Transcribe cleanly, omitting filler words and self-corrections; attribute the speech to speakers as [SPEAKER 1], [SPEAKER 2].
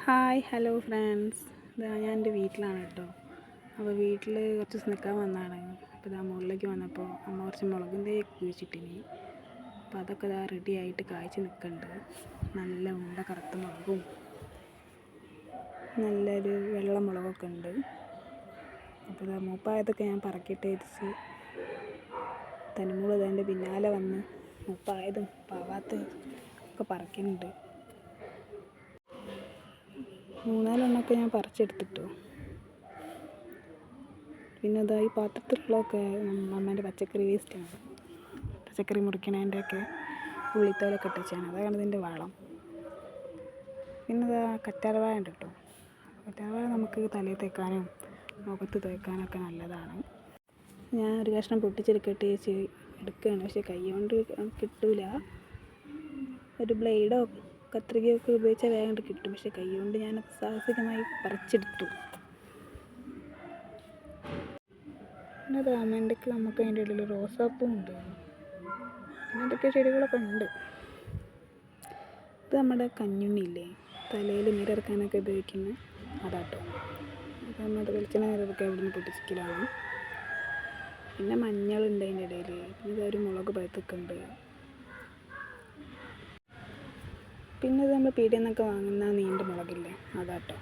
[SPEAKER 1] Hi hello friends, ഇതാ ഞാൻ എൻ്റെ വീട്ടിലാണ് കേട്ടോ. അപ്പോൾ വീട്ടിൽ കുറച്ച് ദിവസം നിൽക്കാൻ വന്നതാണ്. അപ്പോൾ ഇതാ മുകളിലേക്ക് വന്നപ്പോൾ അമ്മ കുറച്ച് മുളകും തൈ കുഴിച്ചിട്ടിനി. അപ്പോൾ അതൊക്കെ ഇതാ റെഡി ആയിട്ട് കായ്ച്ച് നിൽക്കുന്നുണ്ട്. നല്ല ഉണ്ട കറുത്ത മുളകും നല്ലൊരു വെള്ള മുളകൊക്കെ ഉണ്ട്. അപ്പോൾ ഇതാ മൂപ്പായതൊക്കെ ഞാൻ പറക്കിയിട്ട് വെച്ച് തനിമൂള് ഇതിൻ്റെ പിന്നാലെ വന്ന് മൂപ്പായതും പാവാത്തതും ഒക്കെ പറക്കുന്നുണ്ട്. 3-4 എണ്ണമൊക്കെ ഞാൻ പറിച്ചെടുത്തിട്ടു. പിന്നെ അതാ ഈ പാത്രത്തിലുള്ളതൊക്കെ അമ്മേൻ്റെ പച്ചക്കറി വേസ്റ്റാണ്. പച്ചക്കറി മുറിക്കണതിൻ്റെയൊക്കെ ഉള്ളിത്തോലൊക്കെ ഇട്ടുവെച്ചാണ്, അതാണ് ഇതിൻ്റെ വളം. പിന്നെ അതാ കറ്റാർവാഴ ഉണ്ട് കേട്ടോ. കറ്റാർവാഴ നമുക്ക് തലയിൽ തേക്കാനും മുഖത്ത് തേക്കാനൊക്കെ നല്ലതാണ്. ഞാൻ ഒരു കഷ്ണം പൊട്ടിച്ചെടുക്കട്ടെ വെച്ച് എടുക്കുകയാണ്, പക്ഷേ കൈ കൊണ്ട് കിട്ടൂല. ഒരു ബ്ലേഡോ കത്രികയൊക്കെ ഉപയോഗിച്ചാൽ വേഗം കിട്ടും, പക്ഷെ കൈ കൊണ്ട് ഞാനത് സാഹസികമായി പറിച്ചെടുത്തു. പിന്നെ അത് അമ്മേൻ്റെക്ക് നമുക്ക് അതിൻ്റെ ഇടയിൽ റോസാപ്പൂ ഉണ്ട്, പിന്നെ എന്തൊക്കെ ചെടികളൊക്കെ ഉണ്ട്. ഇത് നമ്മുടെ കഞ്ഞുണ്ണിയില്ലേ, തലയിൽ നീരിറക്കാനൊക്കെ ഉപയോഗിക്കുന്ന അതാട്ടോ. അത് നമ്മുടെ വെളിച്ചെണ്ണ നീരൊക്കെ അവിടെ നിന്ന് പൊട്ടിച്ചിക്കലാണ്. പിന്നെ മഞ്ഞളുണ്ട് അതിൻ്റെ ഇടയിൽ. പിന്നെ ഇതൊരു മുളക് പഴുത്തൊക്കെ ഉണ്ട്. പിന്നെ ഇത് നമ്മൾ പീടികയിൽ നിന്നൊക്കെ വാങ്ങുന്ന നീണ്ട മുളകില്ലേ, അതാട്ടോ.